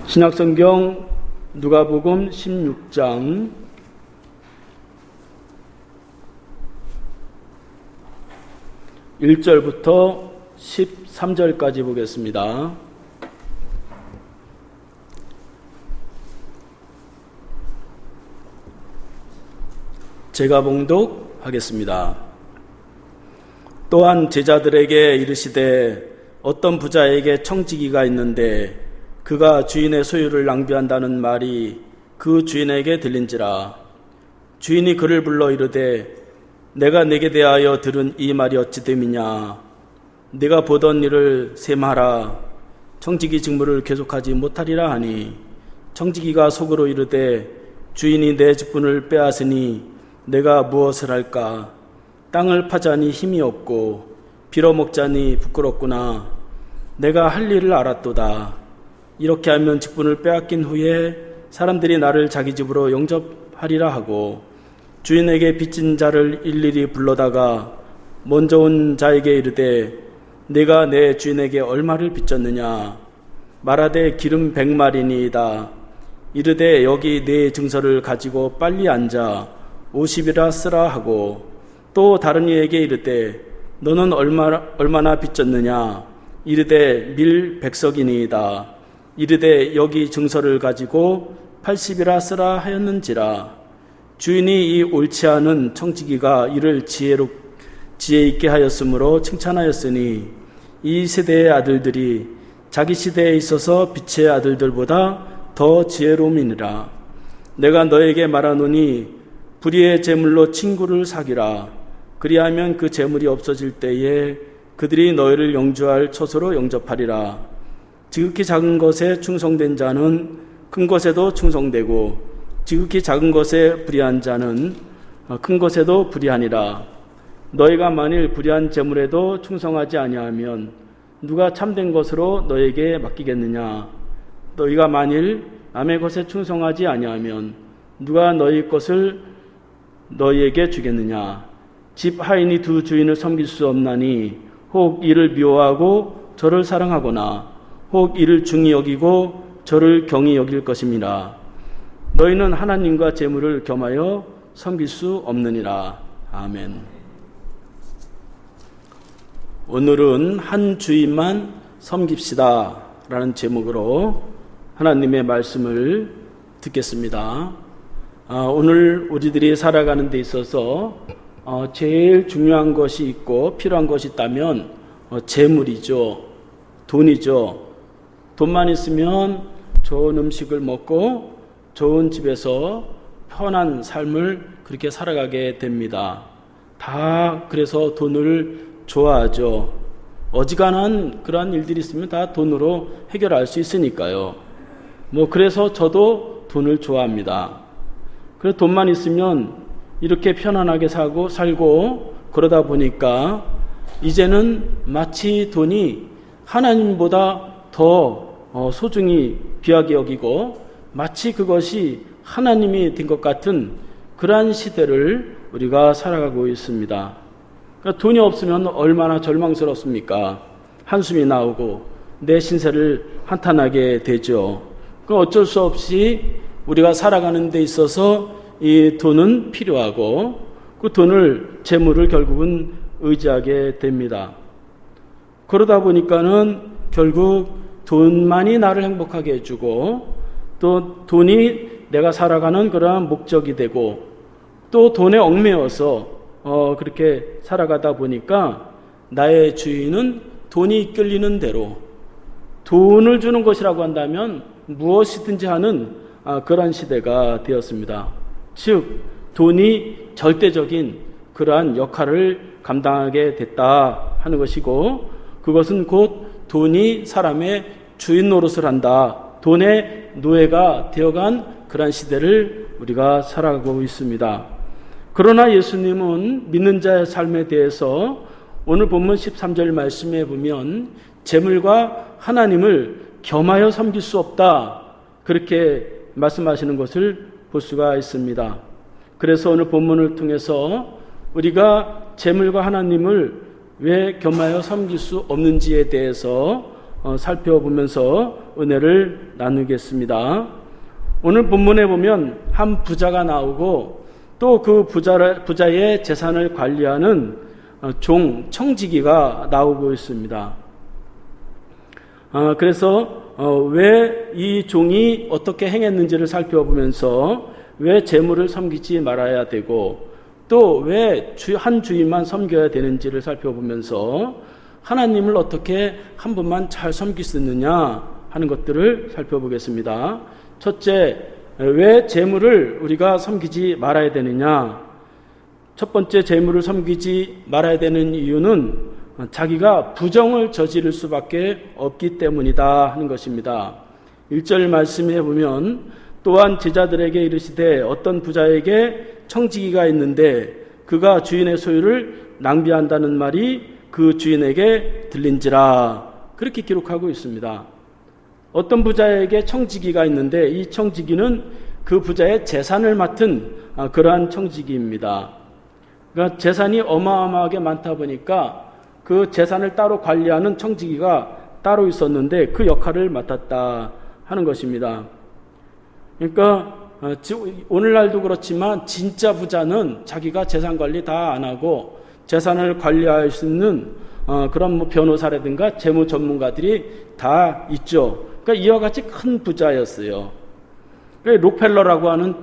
신약성경 누가복음 16장 1절부터 13절까지 보겠습니다. 제가 봉독하겠습니다. 또한 제자들에게 이르시되 어떤 부자에게 청지기가 있는데 그가 주인의 소유를 낭비한다는 말이 그 주인에게 들린지라. 주인이 그를 불러 이르되 내가 네게 대하여 들은 이 말이 어찌 됨이냐. 네가 보던 일을 셈하라. 청지기 직무를 계속하지 못하리라 하니, 청지기가 속으로 이르되 주인이 내 직분을 빼앗으니 내가 무엇을 할까. 땅을 파자니 힘이 없고 빌어먹자니 부끄럽구나. 내가 할 일을 알았도다. 이렇게 하면 직분을 빼앗긴 후에 사람들이 나를 자기 집으로 영접하리라 하고, 주인에게 빚진 자를 일일이 불러다가 먼저 온 자에게 이르되 네가 내 주인에게 얼마를 빚졌느냐. 말하되 기름 100마리니이다. 이르되 여기 네 증서를 가지고 빨리 앉아 50이라 쓰라 하고, 또 다른 이에게 이르되 너는 얼마나 빚졌느냐. 이르되 밀 100석이니이다. 이르되 여기 증서를 가지고 80이라 쓰라 하였는지라. 주인이 이 옳지 않은 청지기가 이를 지혜 있게 하였으므로 칭찬하였으니, 이 세대의 아들들이 자기 시대에 있어서 빛의 아들들보다 더 지혜로움이니라. 내가 너에게 말하노니 불의의 재물로 친구를 사귀라. 그리하면 그 재물이 없어질 때에 그들이 너희를 영주할 처소로 영접하리라. 지극히 작은 것에 충성된 자는 큰 것에도 충성되고, 지극히 작은 것에 불의한 자는 큰 것에도 불의하니라. 너희가 만일 불의한 재물에도 충성하지 아니하면 누가 참된 것으로 너에게 맡기겠느냐. 너희가 만일 남의 것에 충성하지 아니하면 누가 너희 것을 너희에게 주겠느냐. 집 하인이 두 주인을 섬길 수 없나니 혹 이를 미워하고 저를 사랑하거나 혹 이를 중히 여기고 저를 경히 여길 것임이라. 너희는 하나님과 재물을 겸하여 섬길 수 없느니라. 아멘. 오늘은 한 주인만 섬깁시다 라는 제목으로 하나님의 말씀을 듣겠습니다. 오늘 우리들이 살아가는 데 있어서 제일 중요한 것이 있고 필요한 것이 있다면 재물이죠. 돈이죠. 돈만 있으면 좋은 음식을 먹고 좋은 집에서 편한 삶을 그렇게 살아가게 됩니다. 다 그래서 돈을 좋아하죠. 어지간한 그러한 일들이 있으면 다 돈으로 해결할 수 있으니까요. 그래서 저도 돈을 좋아합니다. 그래서 돈만 있으면 이렇게 편안하게 살고 그러다 보니까 이제는 마치 돈이 하나님보다 더 소중히 귀하게 여기고 마치 그것이 하나님이 된 것 같은 그러한 시대를 우리가 살아가고 있습니다. 그러니까 돈이 없으면 얼마나 절망스럽습니까? 한숨이 나오고 내 신세를 한탄하게 되죠. 어쩔 수 없이 우리가 살아가는 데 있어서 이 돈은 필요하고 그 돈을 재물을 결국은 의지하게 됩니다. 그러다 보니까는 결국 돈만이 나를 행복하게 해주고 또 돈이 내가 살아가는 그러한 목적이 되고 또 돈에 얽매여서 그렇게 살아가다 보니까 나의 주인은 돈이 이끌리는 대로 돈을 주는 것이라고 한다면 무엇이든지 하는 그러한 시대가 되었습니다. 즉 돈이 절대적인 그러한 역할을 감당하게 됐다 하는 것이고, 그것은 곧 돈이 사람의 주인 노릇을 한다, 돈의 노예가 되어간 그러한 시대를 우리가 살아가고 있습니다. 그러나 예수님은 믿는 자의 삶에 대해서 오늘 본문 13절 말씀에 보면 재물과 하나님을 겸하여 섬길 수 없다, 그렇게 말씀하시는 것을 볼 수가 있습니다. 그래서 오늘 본문을 통해서 우리가 재물과 하나님을 왜 겸하여 섬길 수 없는지에 대해서 살펴보면서 은혜를 나누겠습니다. 오늘 본문에 보면 한 부자가 나오고 또 그 부자의 재산을 관리하는 청지기가 나오고 있습니다. 그래서 왜 이 종이 어떻게 행했는지를 살펴보면서 왜 재물을 섬기지 말아야 되고 또 왜 한 주인만 섬겨야 되는지를 살펴보면서 하나님을 어떻게 한 분만 잘 섬길 수 있느냐 하는 것들을 살펴보겠습니다. 첫째, 왜 재물을 우리가 섬기지 말아야 되느냐? 첫 번째, 재물을 섬기지 말아야 되는 이유는 자기가 부정을 저지를 수밖에 없기 때문이다 하는 것입니다. 1절 말씀에 보면 또한 제자들에게 이르시되 어떤 부자에게 청지기가 있는데 그가 주인의 소유를 낭비한다는 말이 그 주인에게 들린지라, 그렇게 기록하고 있습니다. 어떤 부자에게 청지기가 있는데 이 청지기는 그 부자의 재산을 맡은 그러한 청지기입니다. 그러니까 재산이 어마어마하게 많다 보니까 그 재산을 따로 관리하는 청지기가 따로 있었는데 그 역할을 맡았다 하는 것입니다. 그러니까 오늘날도 그렇지만 진짜 부자는 자기가 재산 관리 다 안 하고 재산을 관리할 수 있는 그런 변호사라든가 재무 전문가들이 다 있죠. 그러니까 이와 같이 큰 부자였어요. 록펠러라고 하는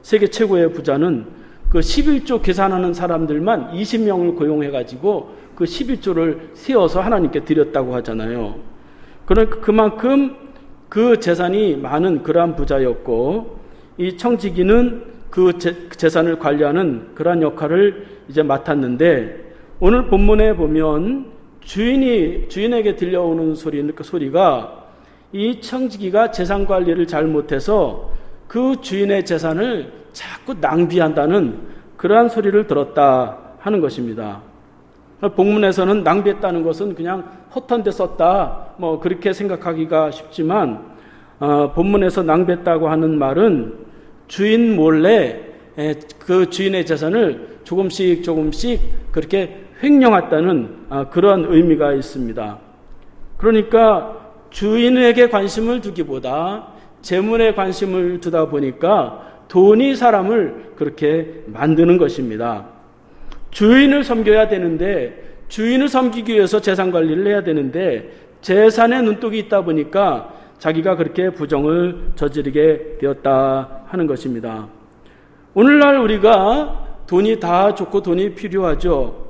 세계 최고의 부자는 그 11조 계산하는 사람들만 20명을 고용해가지고 그 11조를 세워서 하나님께 드렸다고 하잖아요. 그러니까 그만큼 그 재산이 많은 그러한 부자였고, 이 청지기는 그 재산을 관리하는 그러한 역할을 이제 맡았는데, 오늘 본문에 보면 주인에게 들려오는 소리가 이 청지기가 재산 관리를 잘못해서 그 주인의 재산을 자꾸 낭비한다는 그러한 소리를 들었다 하는 것입니다. 본문에서는 낭비했다는 것은 그냥 허탄 데 썼다 그렇게 생각하기가 쉽지만, 본문에서 낭비했다고 하는 말은 주인 몰래 그 주인의 재산을 조금씩 그렇게 횡령했다는 그런 의미가 있습니다. 그러니까 주인에게 관심을 두기보다 재물에 관심을 두다 보니까 돈이 사람을 그렇게 만드는 것입니다. 주인을 섬겨야 되는데, 주인을 섬기기 위해서 재산 관리를 해야 되는데 재산에 눈독이 있다 보니까 자기가 그렇게 부정을 저지르게 되었다 하는 것입니다. 오늘날 우리가 돈이 다 좋고 돈이 필요하죠.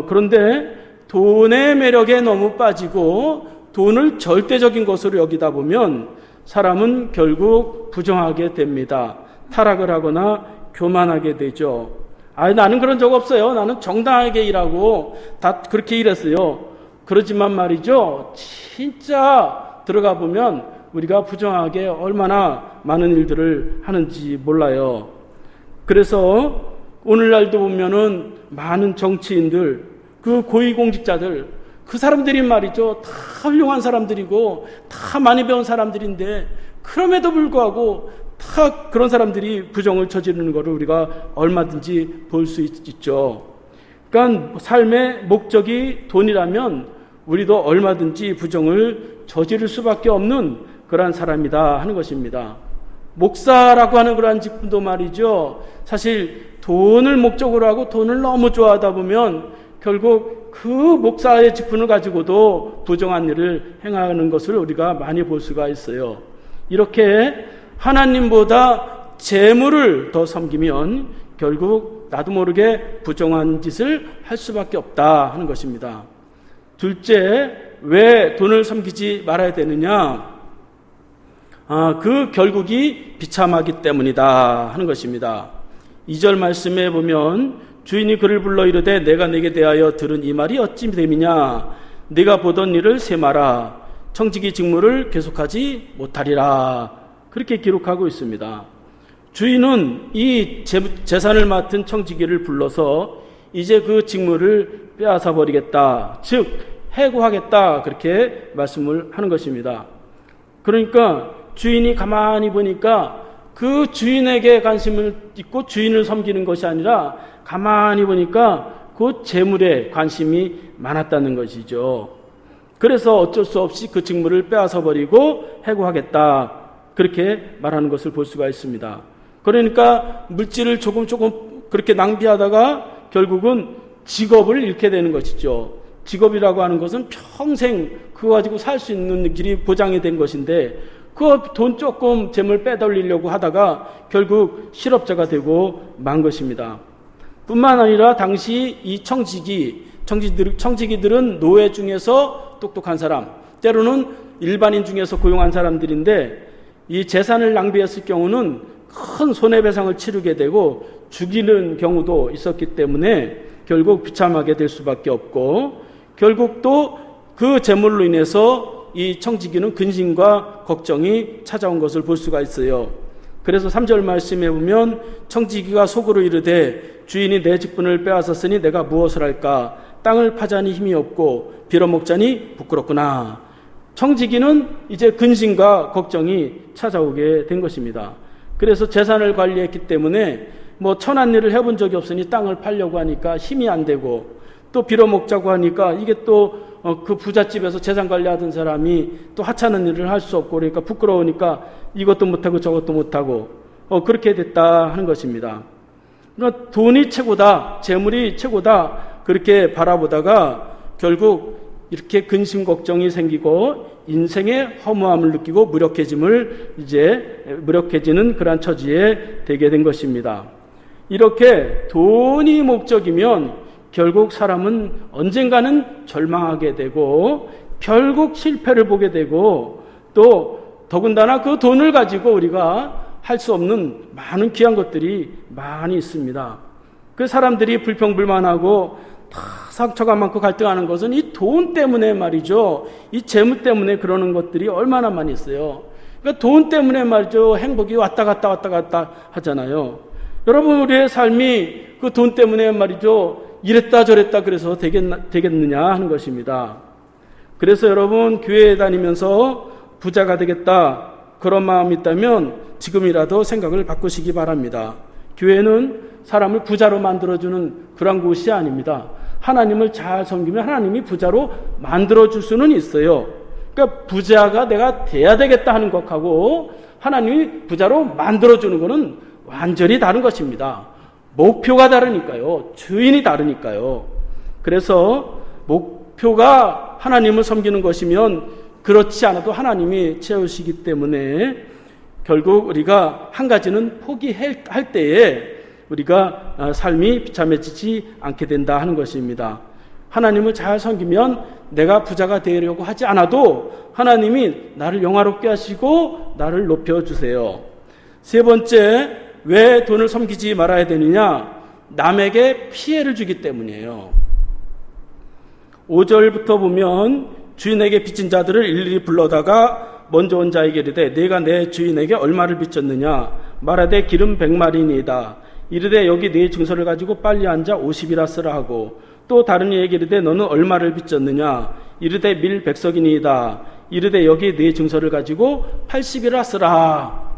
그런데 돈의 매력에 너무 빠지고 돈을 절대적인 것으로 여기다 보면 사람은 결국 부정하게 됩니다. 타락을 하거나 교만하게 되죠. 나는 그런 적 없어요. 나는 정당하게 일하고 다 그렇게 일했어요. 그러지만 말이죠, 진짜 들어가 보면 우리가 부정하게 얼마나 많은 일들을 하는지 몰라요. 그래서 오늘날도 보면은 많은 정치인들, 그 고위공직자들, 그 사람들이 말이죠, 다 훌륭한 사람들이고 다 많이 배운 사람들인데 그럼에도 불구하고 다 그런 사람들이 부정을 저지르는 것을 우리가 얼마든지 볼 수 있죠. 그러니까 삶의 목적이 돈이라면 우리도 얼마든지 부정을 저지를 수밖에 없는 그러한 사람이다 하는 것입니다. 목사라고 하는 그러한 직분도 말이죠, 사실 돈을 목적으로 하고 돈을 너무 좋아하다 보면 결국 그 목사의 직분을 가지고도 부정한 일을 행하는 것을 우리가 많이 볼 수가 있어요. 이렇게 하나님보다 재물을 더 섬기면 결국 나도 모르게 부정한 짓을 할 수밖에 없다 하는 것입니다. 둘째, 왜 돈을 섬기지 말아야 되느냐? 그 결국이 비참하기 때문이다 하는 것입니다. 2절 말씀에 보면 주인이 그를 불러 이르되 내가 네게 대하여 들은 이 말이 어찌 됨이냐? 네가 보던 일을 세마라. 청지기 직무를 계속하지 못하리라. 그렇게 기록하고 있습니다. 주인은 이 재산을 맡은 청지기를 불러서 이제 그 직무를 빼앗아 버리겠다, 즉 해고하겠다, 그렇게 말씀을 하는 것입니다. 그러니까 주인이 가만히 보니까 그 주인에게 관심을 있고 주인을 섬기는 것이 아니라 가만히 보니까 그 재물에 관심이 많았다는 것이죠. 그래서 어쩔 수 없이 그 직무를 빼앗아 버리고 해고하겠다, 그렇게 말하는 것을 볼 수가 있습니다. 그러니까 물질을 조금 그렇게 낭비하다가 결국은 직업을 잃게 되는 것이죠. 직업이라고 하는 것은 평생 그거 가지고 살 수 있는 길이 보장이 된 것인데, 그 돈 조금 재물 빼돌리려고 하다가 결국 실업자가 되고 만 것입니다. 뿐만 아니라 당시 이 청지기들은 노예 중에서 똑똑한 사람, 때로는 일반인 중에서 고용한 사람들인데, 이 재산을 낭비했을 경우는 큰 손해배상을 치르게 되고 죽이는 경우도 있었기 때문에 결국 비참하게 될 수밖에 없고, 결국 또 그 재물로 인해서 이 청지기는 근심과 걱정이 찾아온 것을 볼 수가 있어요. 그래서 3절 말씀에 보면 청지기가 속으로 이르되 주인이 내 직분을 빼앗았으니 내가 무엇을 할까? 땅을 파자니 힘이 없고 빌어먹자니 부끄럽구나. 청지기는 이제 근심과 걱정이 찾아오게 된 것입니다. 그래서 재산을 관리했기 때문에 천한 일을 해본 적이 없으니 땅을 팔려고 하니까 힘이 안 되고, 또 빌어먹자고 하니까 이게 또 그 부잣집에서 재산 관리하던 사람이 또 하찮은 일을 할 수 없고, 그러니까 부끄러우니까 이것도 못하고 저것도 못하고 그렇게 됐다 하는 것입니다. 그러니까 돈이 최고다, 재물이 최고다, 그렇게 바라보다가 결국 이렇게 근심 걱정이 생기고 인생의 허무함을 느끼고 무력해지는 그러한 처지에 되게 된 것입니다. 이렇게 돈이 목적이면 결국 사람은 언젠가는 절망하게 되고 결국 실패를 보게 되고, 또 더군다나 그 돈을 가지고 우리가 할 수 없는 많은 귀한 것들이 많이 있습니다. 그 사람들이 불평불만하고 다 상처가 많고 갈등하는 것은 이 돈 때문에 말이죠. 이 재물 때문에 그러는 것들이 얼마나 많이 있어요. 그러니까 돈 때문에 말이죠. 행복이 왔다 갔다 하잖아요. 여러분, 우리의 삶이 그 돈 때문에 말이죠. 이랬다 저랬다 그래서 되겠느냐 하는 것입니다. 그래서 여러분, 교회에 다니면서 부자가 되겠다, 그런 마음이 있다면 지금이라도 생각을 바꾸시기 바랍니다. 교회는 사람을 부자로 만들어주는 그런 곳이 아닙니다. 하나님을 잘 섬기면 하나님이 부자로 만들어줄 수는 있어요. 그러니까 부자가 내가 돼야 되겠다 하는 것하고 하나님이 부자로 만들어주는 것은 완전히 다른 것입니다. 목표가 다르니까요. 주인이 다르니까요. 그래서 목표가 하나님을 섬기는 것이면 그렇지 않아도 하나님이 채우시기 때문에 결국 우리가 한 가지는 포기할 때에 우리가 삶이 비참해지지 않게 된다 하는 것입니다. 하나님을 잘 섬기면 내가 부자가 되려고 하지 않아도 하나님이 나를 영화롭게 하시고 나를 높여주세요. 세 번째, 왜 돈을 섬기지 말아야 되느냐? 남에게 피해를 주기 때문이에요. 5절부터 보면 주인에게 빚진 자들을 일일이 불러다가 먼저 온 자에게 이르되 네가 내 주인에게 얼마를 빚졌느냐? 말하되 기름 100마리니이다. 이르되 여기 네 증서를 가지고 빨리 앉아 50이라 쓰라 하고, 또 다른 이에게 이르되 너는 얼마를 빚졌느냐? 이르되 밀 100석이니이다. 이르되 여기 네 증서를 가지고 80이라 쓰라.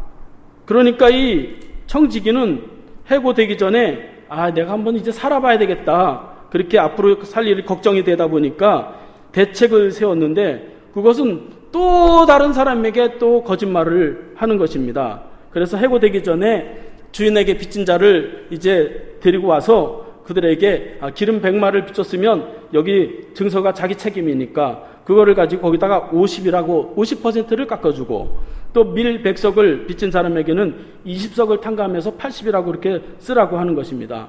그러니까 이 청지기는 해고되기 전에 내가 한번 이제 살아봐야 되겠다, 그렇게 앞으로 살 일이 걱정이 되다 보니까 대책을 세웠는데, 그것은 또 다른 사람에게 또 거짓말을 하는 것입니다. 그래서 해고되기 전에 주인에게 빚진 자를 이제 데리고 와서 그들에게 기름 100마를 빚졌으면 여기 증서가 자기 책임이니까 그거를 가지고 거기다가 50이라고 50%를 깎아주고, 또 밀 100석을 빚진 사람에게는 20석을 탕감해서 80이라고 그렇게 쓰라고 하는 것입니다.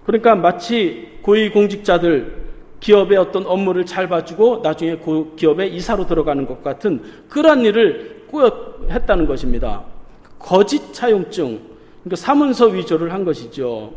그러니까 마치 고위공직자들 기업의 어떤 업무를 잘 봐주고 나중에 그 기업의 이사로 들어가는 것 같은 그러한 일을 꼭 했다는 것입니다. 거짓 차용증, 그러니까 사문서 위조를 한 것이죠.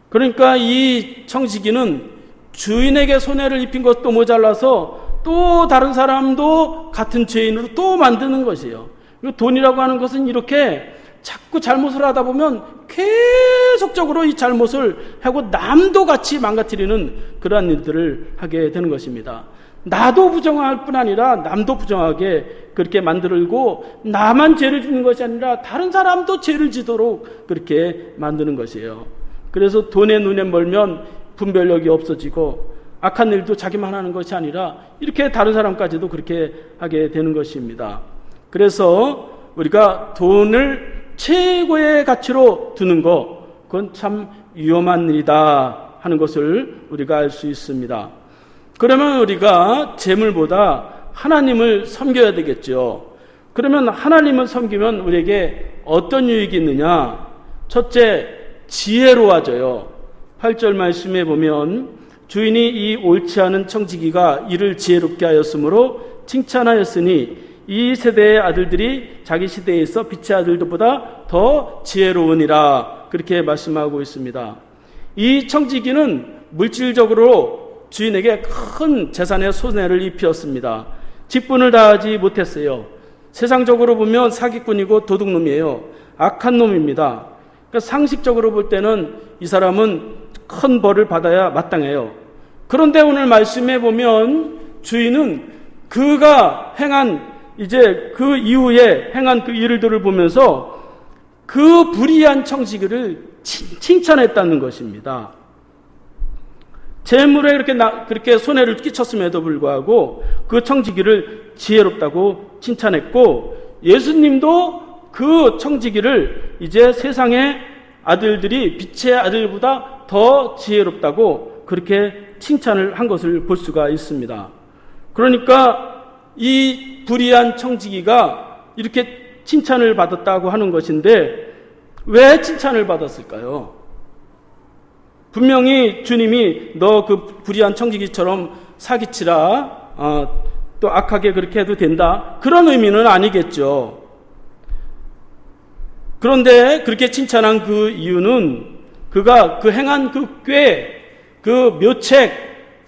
그러니까 이 청지기는 주인에게 손해를 입힌 것도 모자라서 또 다른 사람도 같은 죄인으로 또 만드는 것이에요. 돈이라고 하는 것은 이렇게 자꾸 잘못을 하다 보면 계속적으로 이 잘못을 하고 남도 같이 망가뜨리는 그러한 일들을 하게 되는 것입니다. 나도 부정할 뿐 아니라 남도 부정하게 그렇게 만들고, 나만 죄를 짓는 것이 아니라 다른 사람도 죄를 지도록 그렇게 만드는 것이에요. 그래서 돈에 눈에 멀면 분별력이 없어지고 악한 일도 자기만 하는 것이 아니라 이렇게 다른 사람까지도 그렇게 하게 되는 것입니다. 그래서 우리가 돈을 최고의 가치로 두는 것, 그건 참 위험한 일이다 하는 것을 우리가 알 수 있습니다. 그러면 우리가 재물보다 하나님을 섬겨야 되겠죠. 그러면 하나님을 섬기면 우리에게 어떤 유익이 있느냐? 첫째, 지혜로워져요. 8절 말씀에 보면 주인이 이 옳지 않은 청지기가 이를 지혜롭게 하였으므로 칭찬하였으니 이 세대의 아들들이 자기 시대에 있어 빛의 아들들보다 더 지혜로우니라, 그렇게 말씀하고 있습니다. 이 청지기는 물질적으로 주인에게 큰 재산의 손해를 입혔습니다. 직분을 다하지 못했어요. 세상적으로 보면 사기꾼이고 도둑놈이에요. 악한 놈입니다. 그러니까 상식적으로 볼 때는 이 사람은 큰 벌을 받아야 마땅해요. 그런데 오늘 말씀에 보면 주인은 그가 행한, 이제 그 이후에 행한 그 일들을 보면서 그 불의한 청지기를 칭찬했다는 것입니다. 재물에 그렇게 손해를 끼쳤음에도 불구하고 그 청지기를 지혜롭다고 칭찬했고, 예수님도 그 청지기를 이제 세상의 아들들이 빛의 아들보다 더 지혜롭다고 그렇게 칭찬을 한 것을 볼 수가 있습니다. 그러니까 이 불의한 청지기가 이렇게 칭찬을 받았다고 하는 것인데 왜 칭찬을 받았을까요? 분명히 주님이 너 그 불의한 청지기처럼 사기치라, 또 악하게 그렇게 해도 된다, 그런 의미는 아니겠죠. 그런데 그렇게 칭찬한 그 이유는 그가 그 행한 그 꾀, 그 묘책,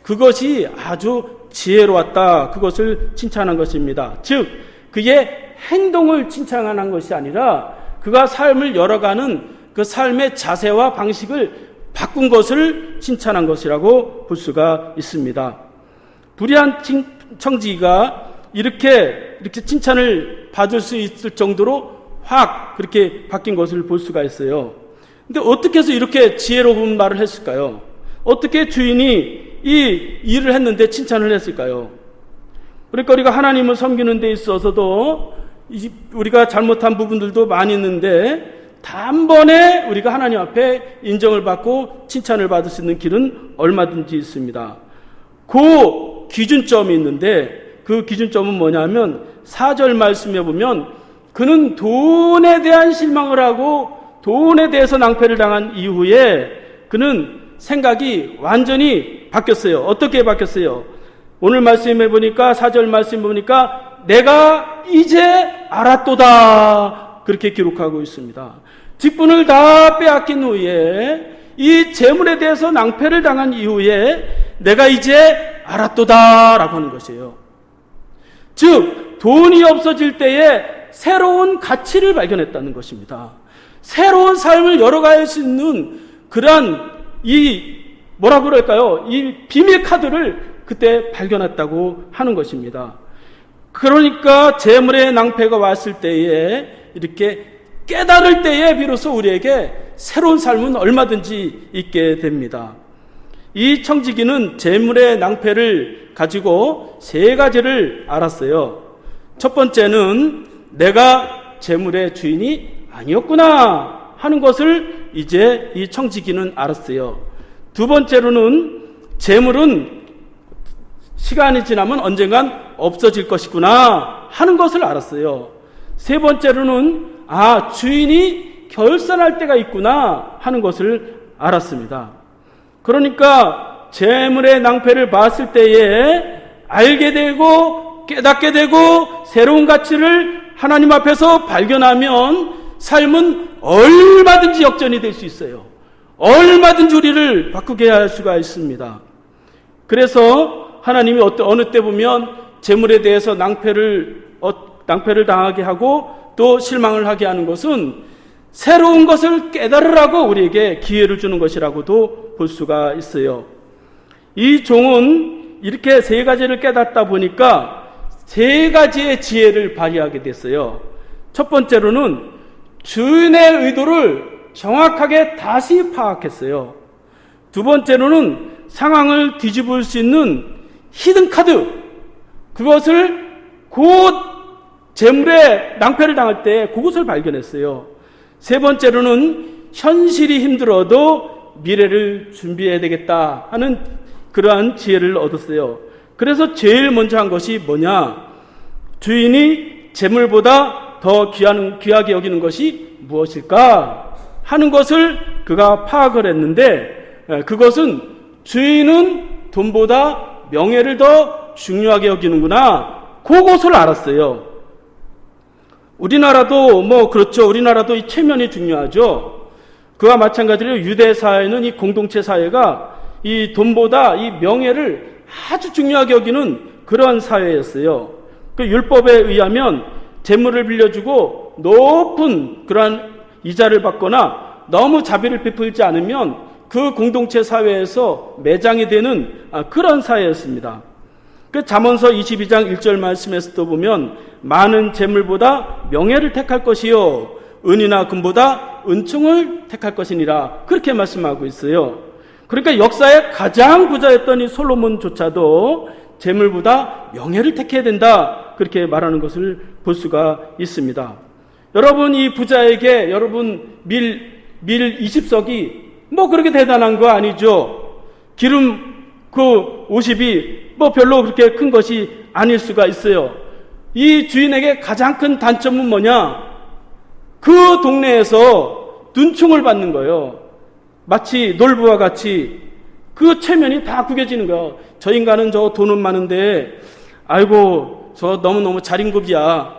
그것이 아주 지혜로웠다, 그것을 칭찬한 것입니다. 즉 그의 행동을 칭찬한 것이 아니라 그가 삶을 열어가는 그 삶의 자세와 방식을 바꾼 것을 칭찬한 것이라고 볼 수가 있습니다. 불의한 청지기가 이렇게 칭찬을 받을 수 있을 정도로 확 그렇게 바뀐 것을 볼 수가 있어요. 근데 어떻게 해서 이렇게 지혜로운 말을 했을까요? 어떻게 주인이 이 일을 했는데 칭찬을 했을까요? 그러니까 우리가 하나님을 섬기는 데 있어서도 우리가 잘못한 부분들도 많이 있는데 단번에 우리가 하나님 앞에 인정을 받고 칭찬을 받을 수 있는 길은 얼마든지 있습니다. 그 기준점이 있는데 그 기준점은 뭐냐면 4절 말씀에 보면 그는 돈에 대한 실망을 하고 돈에 대해서 낭패를 당한 이후에 그는 생각이 완전히 바뀌었어요. 어떻게 바뀌었어요? 오늘 말씀에 보니까 4절 말씀에 보니까 내가 이제 알았도다, 그렇게 기록하고 있습니다. 직분을 다 빼앗긴 후에 이 재물에 대해서 낭패를 당한 이후에 내가 이제 알았도다 라고 하는 것이에요. 즉 돈이 없어질 때에 새로운 가치를 발견했다는 것입니다. 새로운 삶을 열어갈 수 있는 그러한 이 뭐라고 그럴까요? 이 비밀 카드를 그때 발견했다고 하는 것입니다. 그러니까 재물의 낭패가 왔을 때에 이렇게 깨달을 때에 비로소 우리에게 새로운 삶은 얼마든지 있게 됩니다. 이 청지기는 재물의 낭패를 가지고 세 가지를 알았어요. 첫 번째는 내가 재물의 주인이 아니었구나 하는 것을 이제 이 청지기는 알았어요. 두 번째로는 재물은 시간이 지나면 언젠간 없어질 것이구나 하는 것을 알았어요. 세 번째로는 주인이 결산할 때가 있구나 하는 것을 알았습니다. 그러니까 재물의 낭패를 봤을 때에 알게 되고 깨닫게 되고 새로운 가치를 하나님 앞에서 발견하면 삶은 얼마든지 역전이 될 수 있어요. 얼마든지 우리를 바꾸게 할 수가 있습니다. 그래서 하나님이 어느 때 보면 재물에 대해서 낭패를 당하게 하고 또 실망을 하게 하는 것은 새로운 것을 깨달으라고 우리에게 기회를 주는 것이라고도 볼 수가 있어요. 이 종은 이렇게 세 가지를 깨닫다 보니까 세 가지의 지혜를 발휘하게 됐어요. 첫 번째로는 주인의 의도를 정확하게 다시 파악했어요. 두 번째로는 상황을 뒤집을 수 있는 히든 카드, 그것을 곧 재물에 낭패를 당할 때 그것을 발견했어요. 세 번째로는 현실이 힘들어도 미래를 준비해야 되겠다 하는 그러한 지혜를 얻었어요. 그래서 제일 먼저 한 것이 뭐냐? 주인이 재물보다 더 귀하게 여기는 것이 무엇일까 하는 것을 그가 파악을 했는데, 그것은 주인은 돈보다 명예를 더 중요하게 여기는구나, 그것을 알았어요. 우리나라도 그렇죠. 우리나라도 이 체면이 중요하죠. 그와 마찬가지로 유대 사회는 이 공동체 사회가 이 돈보다 이 명예를 아주 중요하게 여기는 그러한 사회였어요. 그 율법에 의하면 재물을 빌려주고 높은 그러한 이자를 받거나 너무 자비를 베풀지 않으면 그 공동체 사회에서 매장이 되는 그런 사회였습니다. 그 잠언서 22장 1절 말씀에서도 보면 많은 재물보다 명예를 택할 것이요 은이나 금보다 은총을 택할 것이니라, 그렇게 말씀하고 있어요. 그러니까 역사의 가장 부자였던 이 솔로몬조차도 재물보다 명예를 택해야 된다, 그렇게 말하는 것을 볼 수가 있습니다. 여러분, 이 부자에게 여러분 밀 20석이 그렇게 대단한 거 아니죠. 기름 그 50이 별로 그렇게 큰 것이 아닐 수가 있어요. 이 주인에게 가장 큰 단점은 뭐냐? 그 동네에서 눈총을 받는 거예요. 마치 놀부와 같이 그 체면이 다 구겨지는 거예요. 저 인간은 저 돈은 많은데 아이고 저 너무너무 자린고비야,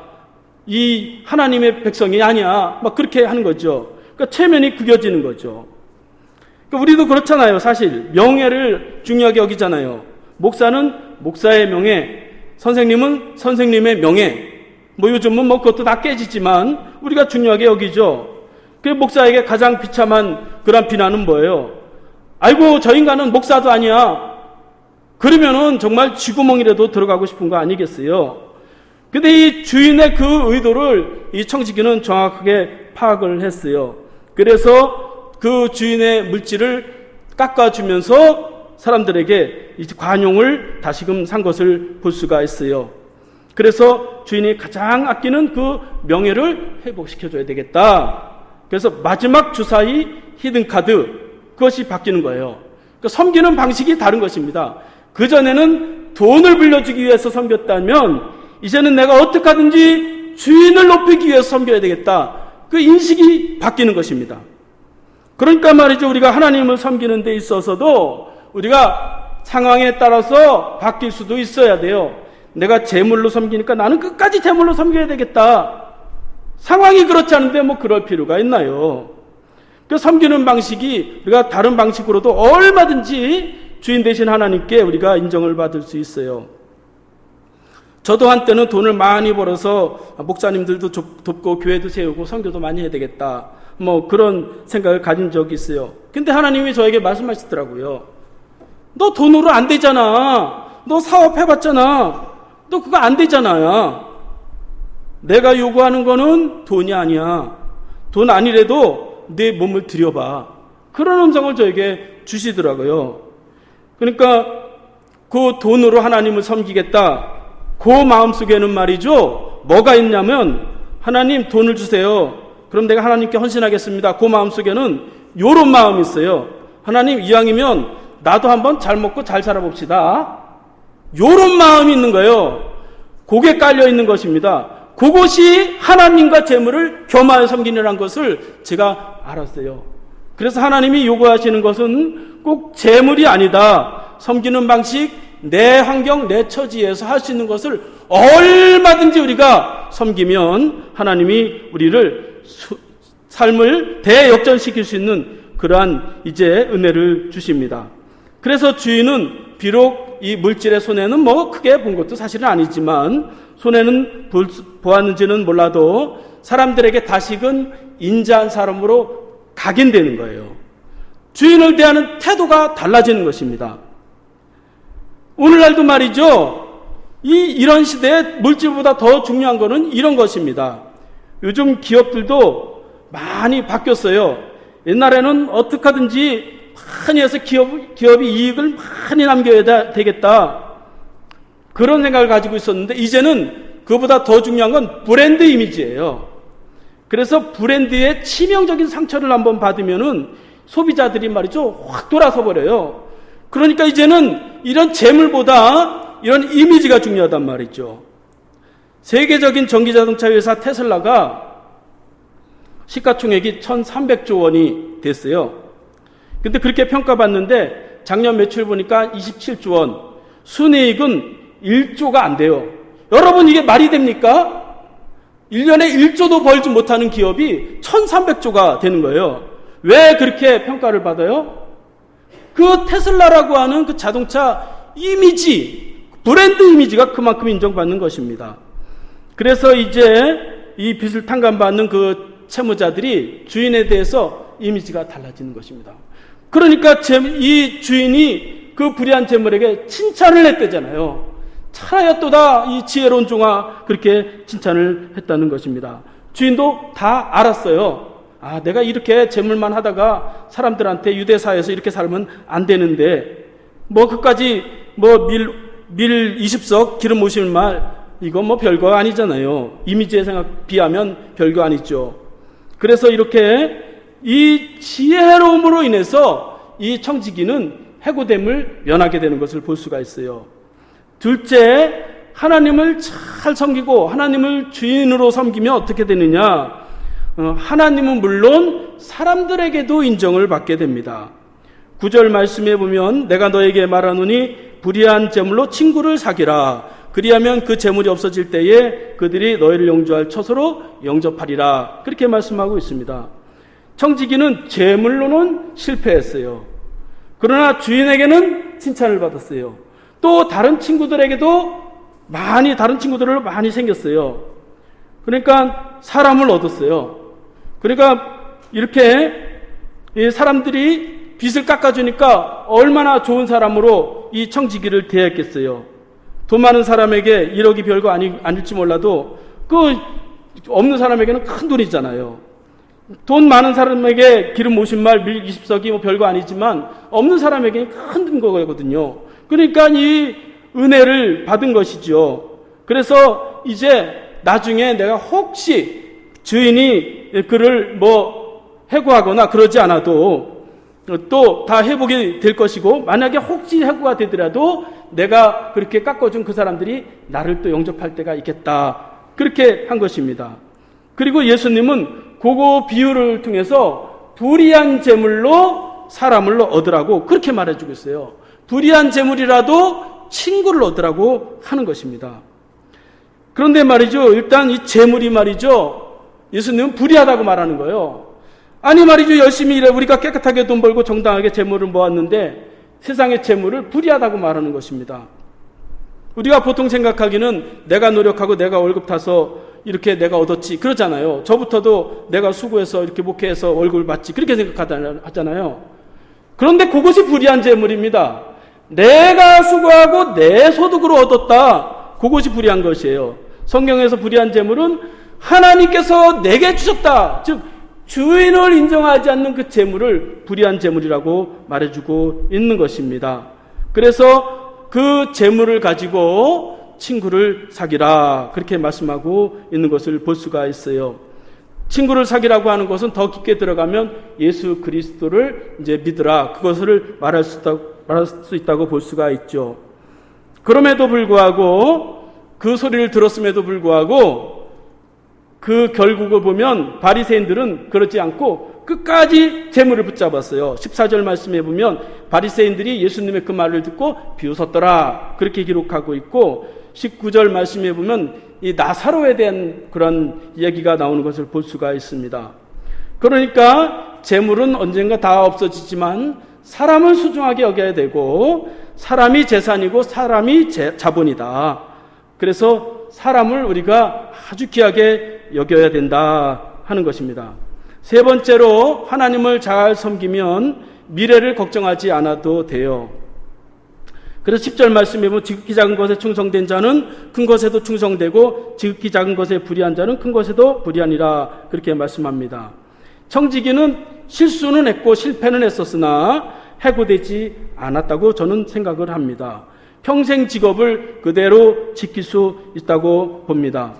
이 하나님의 백성이 아니야, 그렇게 하는 거죠. 그러니까 체면이 구겨지는 거죠. 그러니까 우리도 그렇잖아요. 사실 명예를 중요하게 여기잖아요. 목사는 목사의 명예, 선생님은 선생님의 명예, 요즘은 그것도 다 깨지지만 우리가 중요하게 여기죠. 그 목사에게 가장 비참한 그런 비난은 뭐예요? 아이고 저 인간은 목사도 아니야. 그러면은 정말 쥐구멍이라도 들어가고 싶은 거 아니겠어요? 근데 이 주인의 그 의도를 이 청지기는 정확하게 파악을 했어요. 그래서 그 주인의 물질을 깎아주면서 사람들에게 이 관용을 다시금 산 것을 볼 수가 있어요. 그래서 주인이 가장 아끼는 그 명예를 회복시켜줘야 되겠다. 그래서 마지막 주사위 히든카드, 그것이 바뀌는 거예요. 그러니까 섬기는 방식이 다른 것입니다. 그전에는 돈을 빌려주기 위해서 섬겼다면 이제는 내가 어떻게 하든지 주인을 높이기 위해서 섬겨야 되겠다. 그 인식이 바뀌는 것입니다. 그러니까 말이죠, 우리가 하나님을 섬기는 데 있어서도 우리가 상황에 따라서 바뀔 수도 있어야 돼요. 내가 재물로 섬기니까 나는 끝까지 재물로 섬겨야 되겠다. 상황이 그렇지 않은데 그럴 필요가 있나요? 그 섬기는 방식이 우리가 다른 방식으로도 얼마든지 주인 되신 하나님께 우리가 인정을 받을 수 있어요. 저도 한때는 돈을 많이 벌어서 목사님들도 돕고 교회도 세우고 선교도 많이 해야 되겠다, 그런 생각을 가진 적이 있어요. 근데 하나님이 저에게 말씀하시더라고요. 너 돈으로 안 되잖아. 너 사업해봤잖아. 너 그거 안 되잖아. 내가 요구하는 거는 돈이 아니야. 돈 아니래도 내 몸을 들여봐. 그런 음성을 저에게 주시더라고요. 그러니까 그 돈으로 하나님을 섬기겠다, 그 마음속에는 말이죠, 뭐가 있냐면 하나님 돈을 주세요. 그럼 내가 하나님께 헌신하겠습니다. 그 마음속에는 요런 마음이 있어요. 하나님 이왕이면 나도 한번 잘 먹고 잘 살아봅시다. 요런 마음이 있는 거예요. 그게 깔려 있는 것입니다. 그것이 하나님과 재물을 겸하여 섬기느라는 것을 제가 알았어요. 그래서 하나님이 요구하시는 것은 꼭 재물이 아니다. 섬기는 방식, 내 환경, 내 처지에서 할 수 있는 것을 얼마든지 우리가 섬기면 하나님이 우리를 삶을 대역전시킬 수 있는 그러한 이제 은혜를 주십니다. 그래서 주인은 비록 이 물질의 손해는 크게 본 것도 사실은 아니지만, 손해는 보았는지는 몰라도 사람들에게 다시금 인자한 사람으로 각인되는 거예요. 주인을 대하는 태도가 달라지는 것입니다. 오늘날도 말이죠, 이런 시대에 물질보다 더 중요한 것은 이런 것입니다. 요즘 기업들도 많이 바뀌었어요. 옛날에는 어떻게 하든지 많이 해서 기업이 이익을 많이 남겨야 되겠다. 그런 생각을 가지고 있었는데 이제는 그보다 더 중요한 건 브랜드 이미지예요. 그래서 브랜드의 치명적인 상처를 한번 받으면은 소비자들이 말이죠, 확 돌아서 버려요. 그러니까 이제는 이런 재물보다 이런 이미지가 중요하단 말이죠. 세계적인 전기자동차 회사 테슬라가 시가총액이 1,300조 원이 됐어요. 근데 그렇게 평가받는데 작년 매출 보니까 27조 원, 순이익은 1조가 안 돼요. 여러분, 이게 말이 됩니까? 1년에 1조도 벌지 못하는 기업이 1,300조가 되는 거예요. 왜 그렇게 평가를 받아요? 그 테슬라라고 하는 그 자동차 이미지, 브랜드 이미지가 그만큼 인정받는 것입니다. 그래서 이제 이 빚을 탕감받는 그 채무자들이 주인에 대해서 이미지가 달라지는 것입니다. 그러니까 이 주인이 그 불의한 재물에게 칭찬을 했대잖아요. 차라였도다 이 지혜로운 종아, 그렇게 칭찬을 했다는 것입니다. 주인도 다 알았어요. 아, 내가 이렇게 재물만 하다가 사람들한테 유대사에서 이렇게 살면 안 되는데 그까지 밀 20석 기름 모실 말, 이건 별거 아니잖아요. 이미지에 비하면 별거 아니죠. 그래서 이렇게 이 지혜로움으로 인해서 이 청지기는 해고됨을 면하게 되는 것을 볼 수가 있어요. 둘째, 하나님을 잘 섬기고 하나님을 주인으로 섬기면 어떻게 되느냐? 하나님은 물론 사람들에게도 인정을 받게 됩니다. 9절 말씀에 보면 내가 너에게 말하노니 불의한 재물로 친구를 사귀라. 그리하면 그 재물이 없어질 때에 그들이 너희를 영주할 처소로 영접하리라. 그렇게 말씀하고 있습니다. 청지기는 재물로는 실패했어요. 그러나 주인에게는 칭찬을 받았어요. 또 다른 친구들에게도 다른 친구들을 많이 생겼어요. 그러니까 사람을 얻었어요. 그러니까 이렇게 사람들이 빚을 깎아주니까 얼마나 좋은 사람으로 이 청지기를 대했겠어요. 돈 많은 사람에게 1억이 별거 아닐지 몰라도 그 없는 사람에게는 큰 돈이잖아요. 돈 많은 사람에게 기름 50말, 밀 20석이 별거 아니지만 없는 사람에게는 큰 거거든요. 그러니까 이 은혜를 받은 것이죠. 그래서 이제 나중에 내가 혹시 주인이 그를 해고하거나 그러지 않아도 또 다 회복이 될 것이고, 만약에 혹시 해고가 되더라도 내가 그렇게 깎아준 그 사람들이 나를 또 영접할 때가 있겠다. 그렇게 한 것입니다. 그리고 예수님은 그거 비유를 통해서 불의한 재물로 사람을 얻으라고 그렇게 말해주고 있어요. 불의한 재물이라도 친구를 얻으라고 하는 것입니다. 그런데 말이죠, 일단 이 재물이 말이죠, 예수님은 불의하다고 말하는 거예요. 아니 말이죠, 열심히 일해 우리가 깨끗하게 돈 벌고 정당하게 재물을 모았는데 세상의 재물을 불의하다고 말하는 것입니다. 우리가 보통 생각하기는 내가 노력하고 내가 월급 타서 이렇게 내가 얻었지 그러잖아요. 저부터도 내가 수고해서 이렇게 목회해서 월급을 받지 그렇게 생각하잖아요. 그런데 그것이 불의한 재물입니다. 내가 수고하고 내 소득으로 얻었다, 그것이 불의한 것이에요. 성경에서 불의한 재물은 하나님께서 내게 주셨다, 즉 주인을 인정하지 않는 그 재물을 불의한 재물이라고 말해주고 있는 것입니다. 그래서 그 재물을 가지고 친구를 사귀라, 그렇게 말씀하고 있는 것을 볼 수가 있어요. 친구를 사귀라고 하는 것은 더 깊게 들어가면 예수 그리스도를 이제 믿으라, 그것을 말할 수 있다고 볼 수가 있죠. 그럼에도 불구하고, 그 소리를 들었음에도 불구하고 그 결국을 보면 바리새인들은 그렇지 않고 끝까지 재물을 붙잡았어요. 14절 말씀에 보면 바리새인들이 예수님의 그 말을 듣고 비웃었더라, 그렇게 기록하고 있고, 19절 말씀에 보면 이 나사로에 대한 그런 이야기가 나오는 것을 볼 수가 있습니다. 그러니까 재물은 언젠가 다 없어지지만 사람을 소중하게 여겨야 되고, 사람이 재산이고 사람이 자본이다. 그래서 사람을 우리가 아주 귀하게 여겨야 된다 하는 것입니다. 세 번째로, 하나님을 잘 섬기면 미래를 걱정하지 않아도 돼요. 그래서 10절 말씀에 보면 지극히 작은 것에 충성된 자는 큰 것에도 충성되고 지극히 작은 것에 불의한 자는 큰 것에도 불의하니라, 그렇게 말씀합니다. 청지기는 실수는 했고 실패는 했었으나 해고되지 않았다고 저는 생각을 합니다. 평생 직업을 그대로 지킬 수 있다고 봅니다.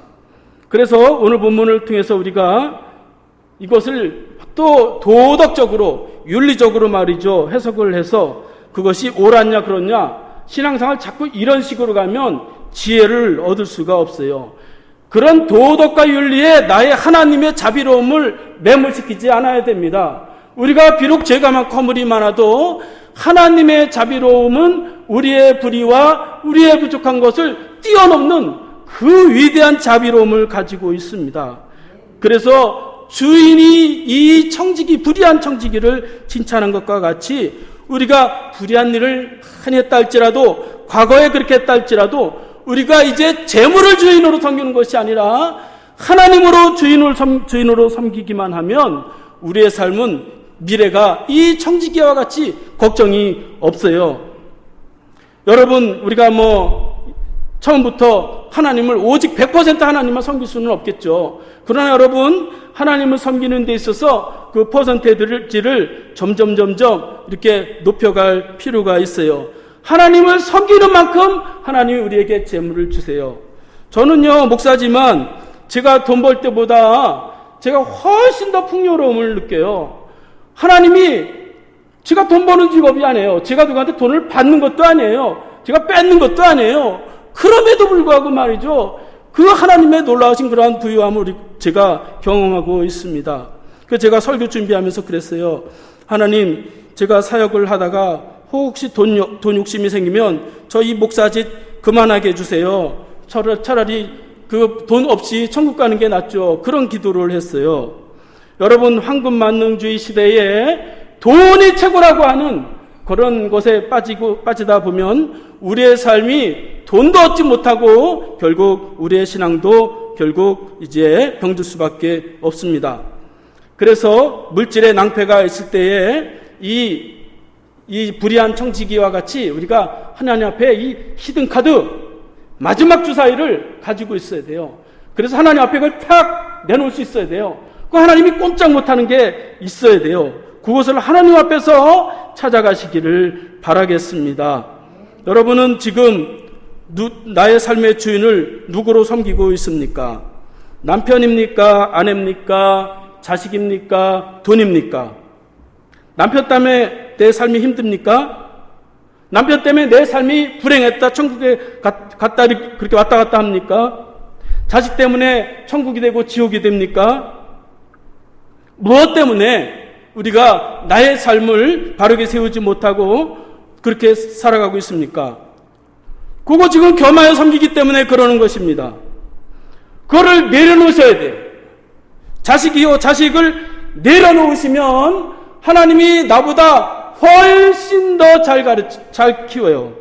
그래서 오늘 본문을 통해서 우리가 이것을 또 도덕적으로, 윤리적으로 말이죠, 해석을 해서 그것이 옳았냐 그렇냐, 신앙생활 자꾸 이런 식으로 가면 지혜를 얻을 수가 없어요. 그런 도덕과 윤리에 나의 하나님의 자비로움을 매몰시키지 않아야 됩니다. 우리가 비록 죄가 많고 허물이 많아도 하나님의 자비로움은 우리의 불의와 우리의 부족한 것을 뛰어넘는 그 위대한 자비로움을 가지고 있습니다. 그래서 주인이 이 청지기, 불의한 청지기를 칭찬한 것과 같이 우리가 불의한 일을 많이 했다 할지라도, 과거에 그렇게 했다 할지라도 우리가 이제 재물을 주인으로 섬기는 것이 아니라 하나님으로 주인으로 섬기기만 하면 우리의 삶은 미래가 이 청지기와 같이 걱정이 없어요. 여러분, 우리가 처음부터 하나님을 오직 100% 하나님만 섬길 수는 없겠죠. 그러나 여러분, 하나님을 섬기는 데 있어서 그 퍼센테이지를 점점 이렇게 높여갈 필요가 있어요. 하나님을 섬기는 만큼 하나님이 우리에게 재물을 주세요. 저는요, 목사지만 제가 돈 벌 때보다 제가 훨씬 더 풍요로움을 느껴요. 하나님이 제가 돈 버는 직업이 아니에요. 제가 누구한테 돈을 받는 것도 아니에요. 제가 뺏는 것도 아니에요. 그럼에도 불구하고 말이죠, 그 하나님의 놀라우신 그러한 부유함을 제가 경험하고 있습니다. 그래서 제가 설교 준비하면서 그랬어요. 하나님, 제가 사역을 하다가 혹시 돈 욕심이 생기면 저희 목사짓 그만하게 해주세요. 차라리 그 돈 없이 천국 가는 게 낫죠. 그런 기도를 했어요. 여러분, 황금만능주의 시대에 돈이 최고라고 하는 그런 것에 빠지다 보면 우리의 삶이 돈도 얻지 못하고 결국 우리의 신앙도 결국 이제 병들 수밖에 없습니다. 그래서 물질의 낭패가 있을 때에 이 불의한 청지기와 같이 우리가 하나님 앞에 이 히든카드, 마지막 주사위를 가지고 있어야 돼요. 그래서 하나님 앞에 그걸 탁 내놓을 수 있어야 돼요. 그 하나님이 꼼짝 못하는 게 있어야 돼요. 그것을 하나님 앞에서 찾아가시기를 바라겠습니다. 여러분은 지금 나의 삶의 주인을 누구로 섬기고 있습니까? 남편입니까? 아내입니까? 자식입니까? 돈입니까? 남편 때문에 내 삶이 힘듭니까? 남편 때문에 내 삶이 불행했다, 천국에 갔다 그렇게 왔다 갔다 합니까? 자식 때문에 천국이 되고 지옥이 됩니까? 무엇 때문에 우리가 나의 삶을 바르게 세우지 못하고 그렇게 살아가고 있습니까? 그거 지금 겸하여 섬기기 때문에 그러는 것입니다. 그거를 내려놓으셔야 돼요. 자식을 내려놓으시면 하나님이 나보다 훨씬 더 잘 키워요.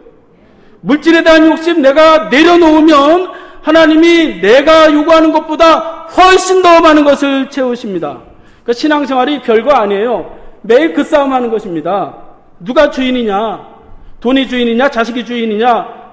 물질에 대한 욕심 내가 내려놓으면 하나님이 내가 요구하는 것보다 훨씬 더 많은 것을 채우십니다. 그러니까 신앙생활이 별거 아니에요. 매일 그 싸움하는 것입니다. 누가 주인이냐? 돈이 주인이냐? 자식이 주인이냐?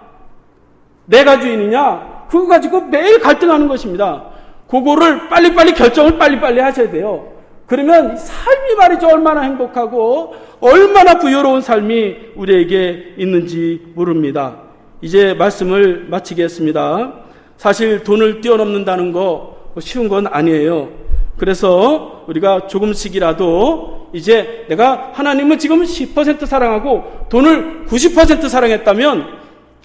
내가 주인이냐? 그거 가지고 매일 갈등하는 것입니다. 그거를 빨리빨리 결정을 빨리빨리 하셔야 돼요. 그러면 삶이 말이죠, 얼마나 행복하고 얼마나 부유로운 삶이 우리에게 있는지 모릅니다. 이제 말씀을 마치겠습니다. 사실 돈을 뛰어넘는다는 거 쉬운 건 아니에요. 그래서 우리가 조금씩이라도 이제 내가 하나님을 지금 10% 사랑하고 돈을 90% 사랑했다면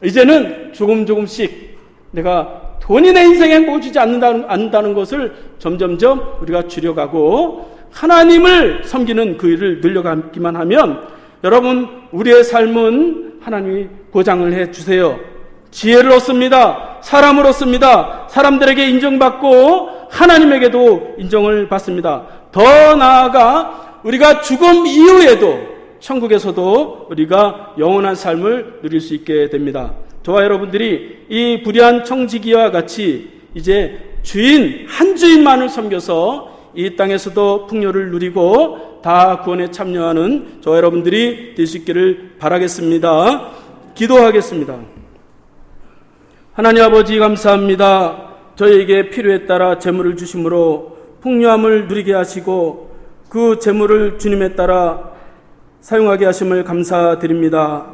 이제는 조금씩 내가 돈이 내 인생에 행복을 주지 않는다는 것을 점점점 우리가 줄여가고 하나님을 섬기는 그 일을 늘려가기만 하면 여러분, 우리의 삶은 하나님이 보장을 해주세요. 지혜를 얻습니다. 사람을 얻습니다. 사람들에게 인정받고 하나님에게도 인정을 받습니다. 더 나아가 우리가 죽음 이후에도 천국에서도 우리가 영원한 삶을 누릴 수 있게 됩니다. 저와 여러분들이 이 불의한 청지기와 같이 이제 한 주인만을 섬겨서 이 땅에서도 풍요를 누리고 다 구원에 참여하는 저와 여러분들이 될 수 있기를 바라겠습니다. 기도하겠습니다. 하나님 아버지, 감사합니다. 저희에게 필요에 따라 재물을 주심으로 풍요함을 누리게 하시고 그 재물을 주님에 따라 사용하게 하심을 감사드립니다.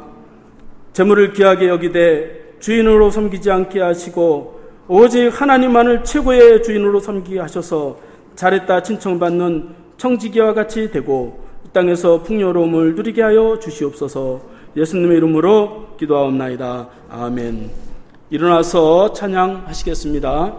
재물을 귀하게 여기되 주인으로 섬기지 않게 하시고 오직 하나님만을 최고의 주인으로 섬기게 하셔서 잘했다 칭찬받는 청지기와 같이 되고 이 땅에서 풍요로움을 누리게 하여 주시옵소서. 예수님의 이름으로 기도하옵나이다. 아멘. 일어나서 찬양하시겠습니다.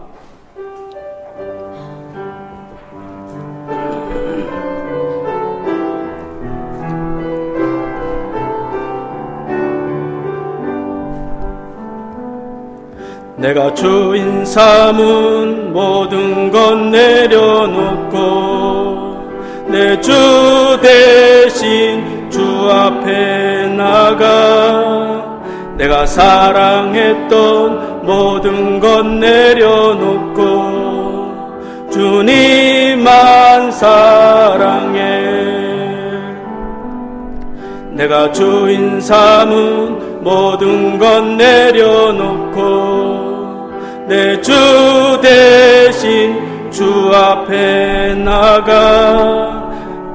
내가 주인 삼은 모든 것 내려놓고 내 주 대신 주 앞에 나가 내가 사랑했던 모든 것 내려놓고 주님만 사랑해. 내가 주인 삼은 모든 것 내려놓고 내 주 대신 주 앞에 나가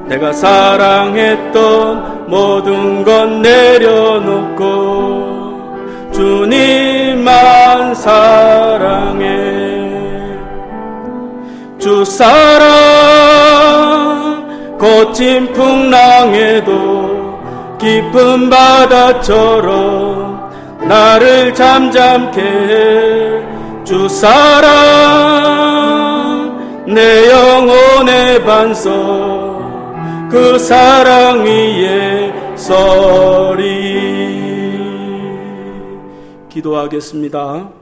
내가 사랑했던 모든 것 내려놓고 주님만 사랑해. 주 사랑 거친 풍랑에도 깊은 바다처럼 나를 잠잠케 해. 주 사랑 내 영혼의 반석 그 사랑 위에 서리. 기도하겠습니다.